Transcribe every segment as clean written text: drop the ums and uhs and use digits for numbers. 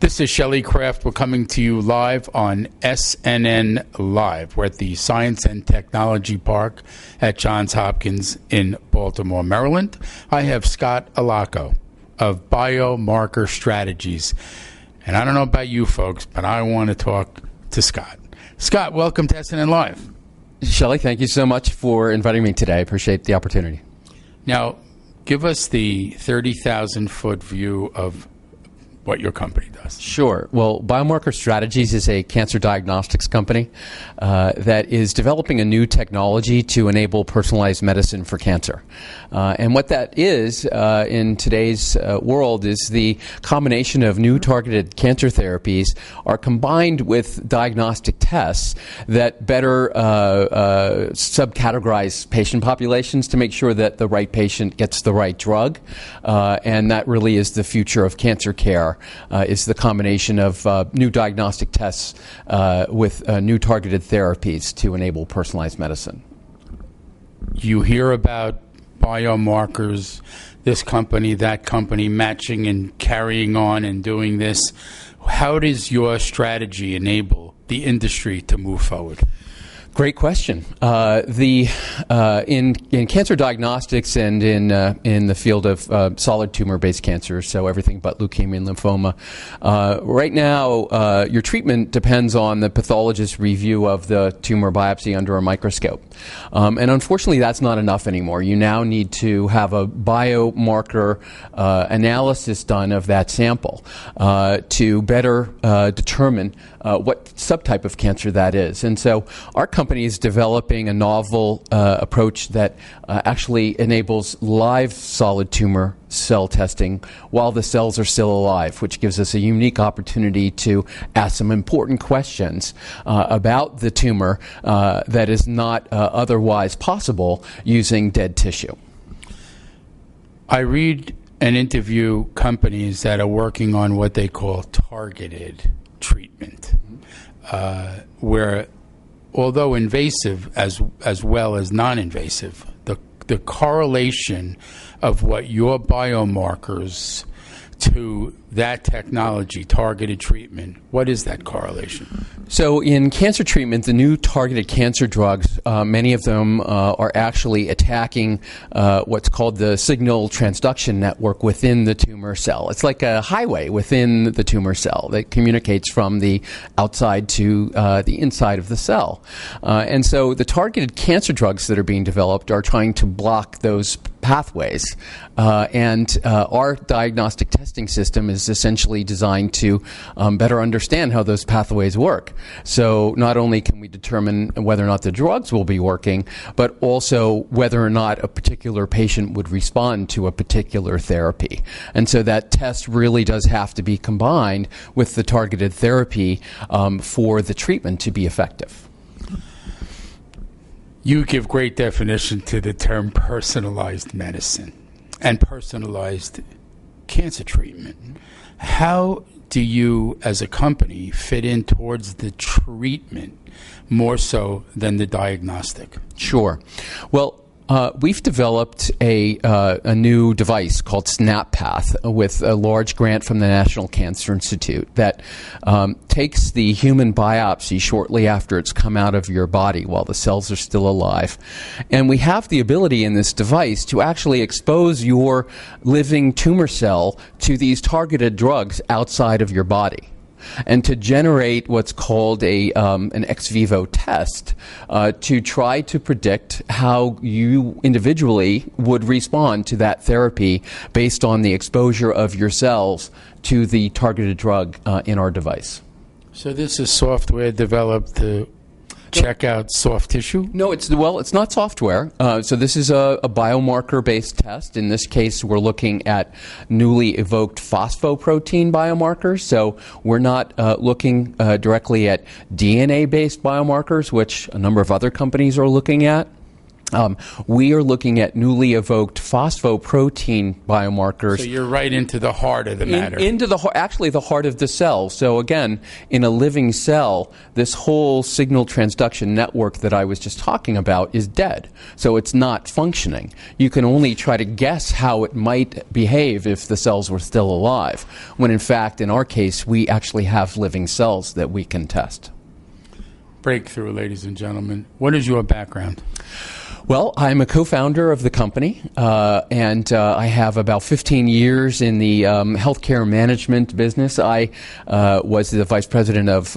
This is Shelley Kraft. We're coming to you live on SNNLive. We're at the Science and Technology Park at Johns Hopkins in Baltimore, Maryland. I have Scott Allocco of BioMarker Strategies. And I don't know about you folks, but I want to talk to Scott. Scott, welcome to SNNLive. Shelley, thank you so much for inviting me today. I appreciate the opportunity. Now, give us the 30,000-foot view of what your company does. Sure. Well, BioMarker Strategies is a cancer diagnostics company that is developing a new technology to enable personalized medicine for cancer. And what that is in today's world is the combination of new targeted cancer therapies are combined with diagnostic tests that better subcategorize patient populations to make sure that the right patient gets the right drug. And that really is the future of cancer care. Is the combination of new diagnostic tests with new targeted therapies to enable personalized medicine. You hear about biomarkers, this company, that company, matching and carrying on and doing this. How does your strategy enable the industry to move forward? Great question. In cancer diagnostics and in the field of solid tumor-based cancers, so everything but leukemia and lymphoma, right now your treatment depends on the pathologist's review of the tumor biopsy under a microscope. And unfortunately, that's not enough anymore. You now need to have a biomarker analysis done of that sample to better determine what subtype of cancer that is. And so our company is developing a novel approach that actually enables live solid tumor cell testing while the cells are still alive, which gives us a unique opportunity to ask some important questions about the tumor that is not otherwise possible using dead tissue. I read and interview companies that are working on what they call targeted treatment, where although invasive as well as non-invasive, the correlation of what your biomarkers to that technology, targeted treatment, what is that correlation? So in cancer treatment, the new targeted cancer drugs, many of them are actually attacking what's called the signal transduction network within the tumor cell. It's like a highway within the tumor cell that communicates from the outside to the inside of the cell. And so the targeted cancer drugs that are being developed are trying to block those pathways. And our diagnostic testing system is essentially designed to better understand how those pathways work. So not only can we determine whether or not the drugs will be working, but also whether or not a particular patient would respond to a particular therapy. And so that test really does have to be combined with the targeted therapy for the treatment to be effective. You give great definition to the term personalized medicine and personalized cancer treatment. How do you, as a company, fit in towards the treatment more so than the diagnostic? Sure. Well, we've developed a new device called SnapPath with a large grant from the National Cancer Institute that takes the human biopsy shortly after it's come out of your body while the cells are still alive. And we have the ability in this device to actually expose your living tumor cell to these targeted drugs outside of your body, and to generate what's called an ex vivo test to try to predict how you individually would respond to that therapy based on the exposure of your cells to the targeted drug in our device. So this is software developed to check out soft tissue? No, it's not software. So this is a biomarker-based test. In this case, we're looking at newly evoked phosphoprotein biomarkers. So we're not looking directly at DNA-based biomarkers, which a number of other companies are looking at. We are looking at newly evoked phosphoprotein biomarkers. So you're right into the heart of the matter. Into actually the heart of the cell. So again, in a living cell, this whole signal transduction network that I was just talking about is dead. So it's not functioning. You can only try to guess how it might behave if the cells were still alive, when in fact, in our case, we actually have living cells that we can test. Breakthrough, ladies and gentlemen. What is your background? Well, I'm a co-founder of the company, and I have about 15 years in the healthcare management business. I was the vice president of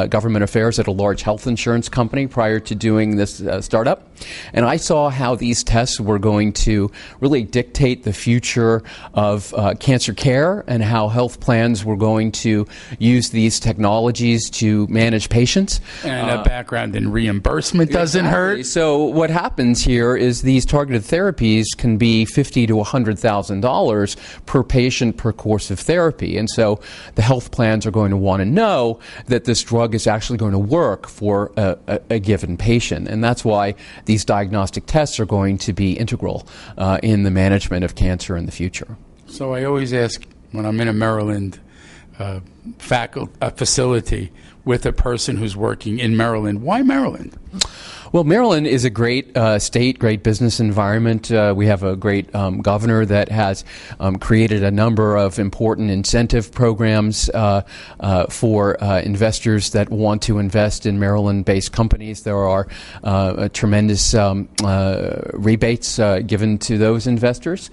government affairs at a large health insurance company prior to doing this startup. And I saw how these tests were going to really dictate the future of cancer care and how health plans were going to use these technologies to manage patients. And a background in reimbursement doesn't hurt. So what happens here is these targeted therapies can be $50,000 to $100,000 per patient per course of therapy. And so the health plans are going to want to know that this drug is actually going to work for a given patient. And that's why these diagnostic tests are going to be integral in the management of cancer in the future. So I always ask when I'm in a Maryland facility with a person who's working in Maryland, why Maryland? Well, Maryland is a great state, great business environment. We have a great governor that has created a number of important incentive programs for investors that want to invest in Maryland-based companies. There are tremendous rebates given to those investors,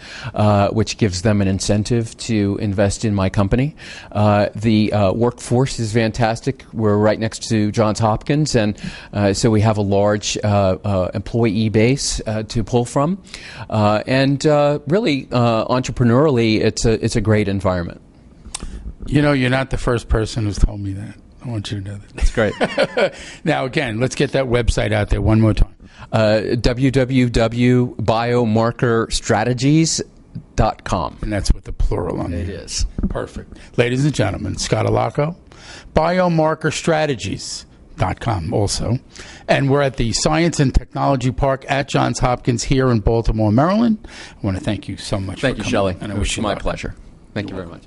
which gives them an incentive to invest in my company. The workforce is fantastic. We're right next to Johns Hopkins, and so we have a large employee base to pull from, and really entrepreneurially, it's a great environment. You know, you're not the first person who's told me that. I want you to know that. That's great. Now, again, let's get that website out there one more time. www.BioMarkerStrategies.com. And that's with the plural on It it. is. Perfect. Ladies and gentlemen, Scott Allocco, BioMarker Strategies. .com also. And we're at the Science and Technology Park at Johns Hopkins here in Baltimore, Maryland. I want to thank you so much for coming. Thank you, Shelley. And I It wish was you my luck. pleasure. Thank you very much.